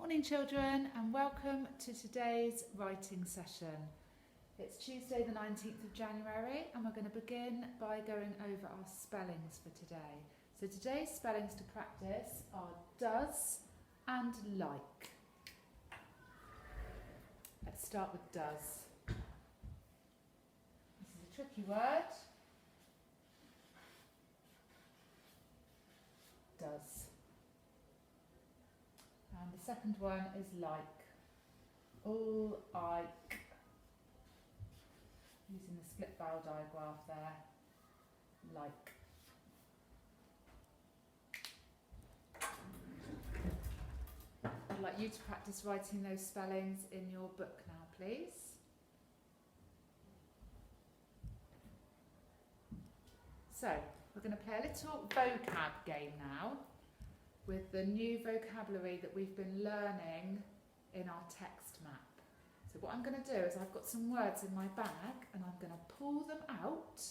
Morning children, and welcome to today's writing session. It's Tuesday the 19th of January and we're going to begin by going over our spellings for today. So today's spellings to practice are does and like. Let's start with does. This is a tricky word. Does. And the second one is like. All like. Using the split vowel digraph there. Like. I'd like you to practice writing those spellings in your book now, please. So, we're going to play a little vocab game now, with the new vocabulary that we've been learning in our text map. So what I'm going to do is I've got some words in my bag and I'm going to pull them out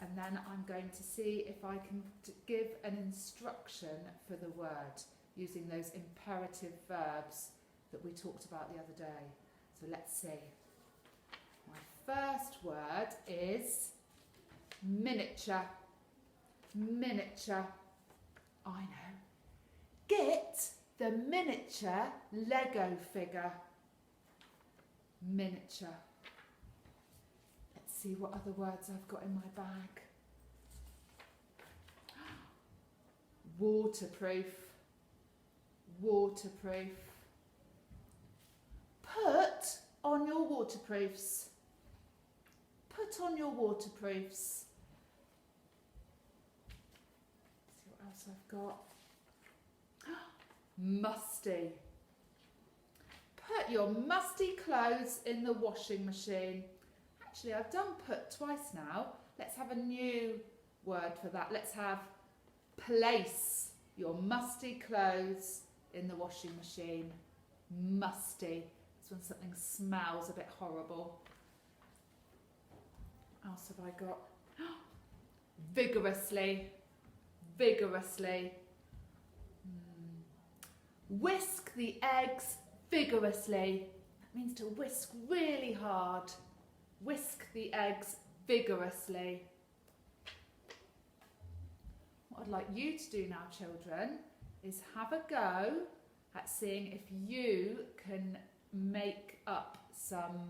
and then I'm going to see if I can give an instruction for the word using those imperative verbs that we talked about the other day. So let's see. My first word is miniature. Miniature. I know. Get the miniature Lego figure. Miniature. Let's see what other words I've got in my bag. Waterproof. Waterproof. Put on your waterproofs. Put on your waterproofs. Let's see what else I've got. Musty. Put your musty clothes in the washing machine. Actually, I've done put twice now. Let's have a new word for that. Let's have place your musty clothes in the washing machine. Musty. It's when something smells a bit horrible. What else have I got? Vigorously. Vigorously. Whisk the eggs vigorously. That means to whisk really hard. Whisk the eggs vigorously. What I'd like you to do now, children, is have a go at seeing if you can make up some,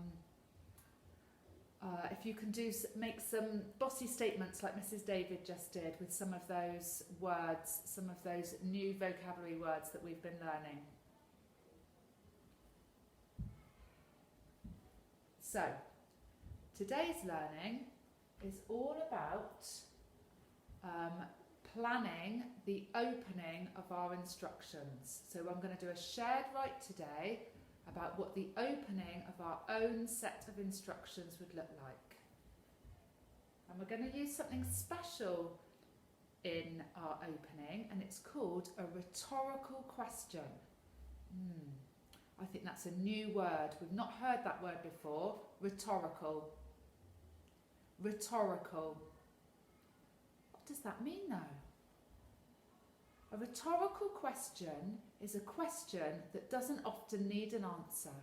if you can make some bossy statements like Mrs. David just did with some of those words, some of those new vocabulary words that we've been learning. So, today's learning is all about planning the opening of our instructions. So I'm going to do a shared write today about what the opening of our own set of instructions would look like. And we're going to use something special in our opening, and it's called a rhetorical question. I think that's a new word. We've not heard that word before. Rhetorical. Rhetorical. What does that mean though? A rhetorical question is a question that doesn't often need an answer.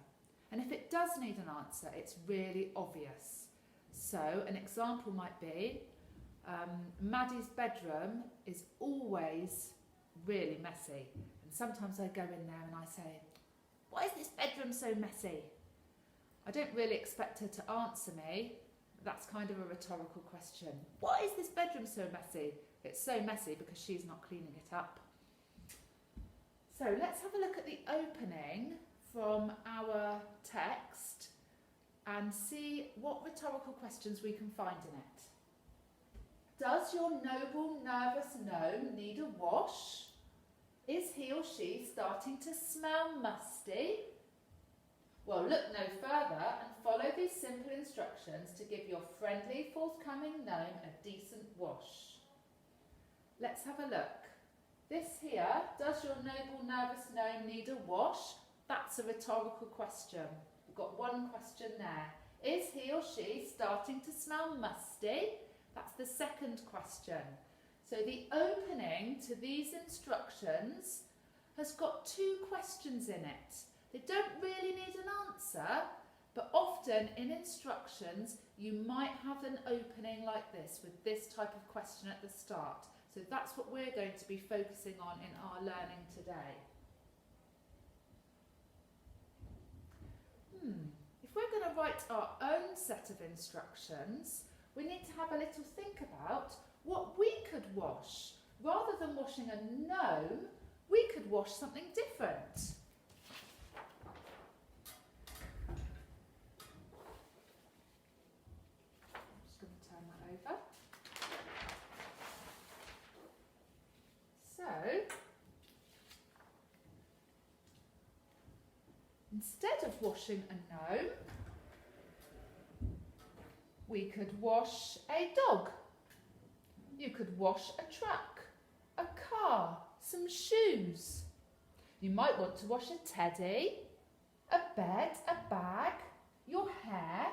And if it does need an answer, it's really obvious. So an example might be, Maddie's bedroom is always really messy. And sometimes I go in there and I say, why is this bedroom so messy? I don't really expect her to answer me. That's kind of a rhetorical question. Why is this bedroom so messy? It's so messy because she's not cleaning it up. So let's have a look at the opening from our text and see what rhetorical questions we can find in it. Does your noble, nervous gnome need a wash? Is he or she starting to smell musty? Well, look no further and follow these simple instructions to give your friendly, forthcoming gnome a decent wash. Let's have a look. This here, does your noble, nervous gnome need a wash? That's a rhetorical question. We've got one question there. Is he or she starting to smell musty? That's the second question. So the opening to these instructions has got 2 questions in it. They don't really need an answer, but often in instructions you might have an opening like this with this type of question at the start. So that's what we're going to be focusing on in our learning today. If we're going to write our own set of instructions, we need to have a little think about what we could wash. Rather than washing a gnome, we could wash something different. I'm just going to turn that over. So, instead of washing a gnome, we could wash a dog. You could wash a truck, a car, some shoes. You might want to wash a teddy, a bed, a bag, your hair,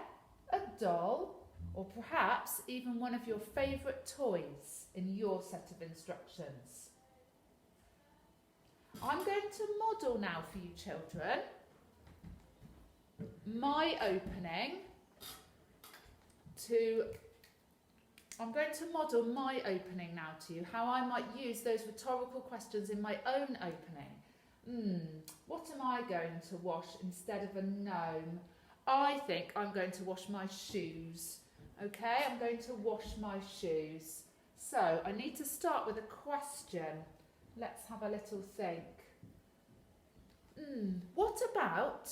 a doll, or perhaps even one of your favourite toys in your set of instructions. I'm going to model now for you children my opening I'm going to model my opening now to you, how I might use those rhetorical questions in my own opening. What am I going to wash instead of a gnome? I think I'm going to wash my shoes. Okay, I'm going to wash my shoes. So I need to start with a question. Let's have a little think. What about,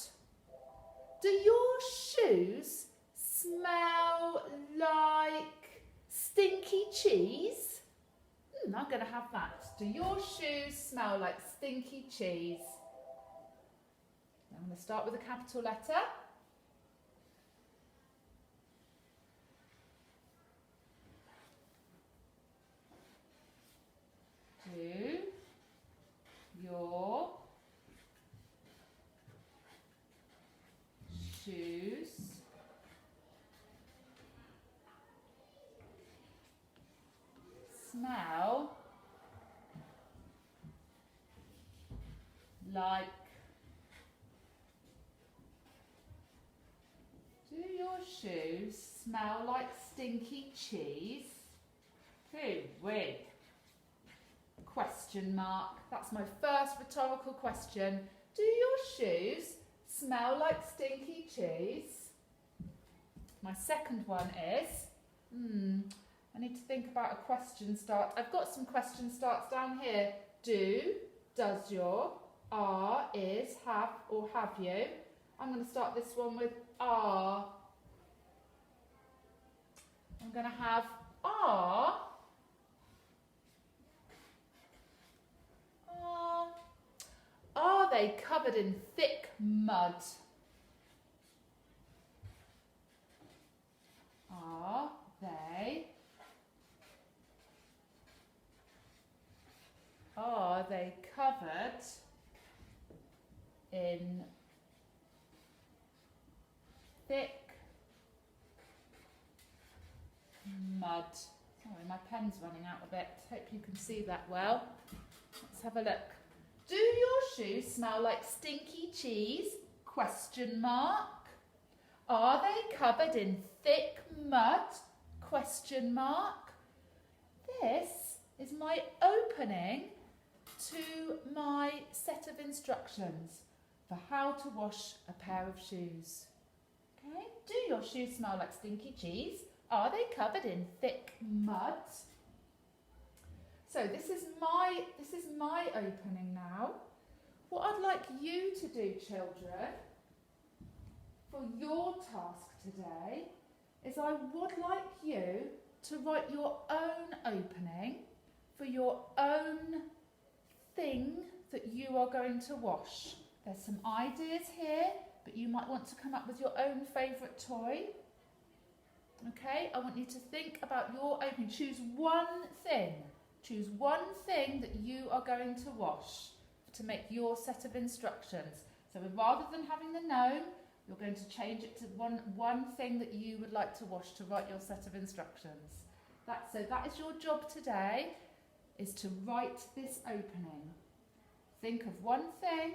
do your shoes smell like stinky cheese? I'm going to have that. Do your shoes smell like stinky cheese? I'm going to start with a capital letter. Do your shoes smell like, do your shoes smell like stinky cheese? Wait. Question mark. That's my first rhetorical question. Do your shoes smell like stinky cheese? My second one is, I need to think about a question start. I've got some question starts down here. Do, does your, are, is, have, or have you. I'm going to start this one with are. I'm going to have are. Are they covered in thick mud? Are they covered in thick mud? Sorry, my pen's running out a bit. Hope you can see that well. Let's have a look. Do your shoes smell like stinky cheese? Question mark. Are they covered in thick mud? Question mark. This is my opening to my set of instructions for how to wash a pair of shoes. Okay? Do your shoes smell like stinky cheese? Are they covered in thick mud? So this is my opening now. What I'd like you to do, children, for your task today is I would like you to write your own opening for your own thing that you are going to wash. There's some ideas here, but you might want to come up with your own favourite toy. Okay, I want you to think about your opening. Choose one thing. Choose one thing that you are going to wash to make your set of instructions. So rather than having the gnome, you're going to change it to one thing that you would like to wash to write your set of instructions. So that is your job today, is to write this opening. think of one thing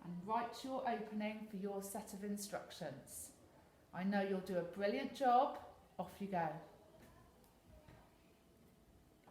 and write your opening for your set of instructions. I know you'll do a brilliant job. Off you go.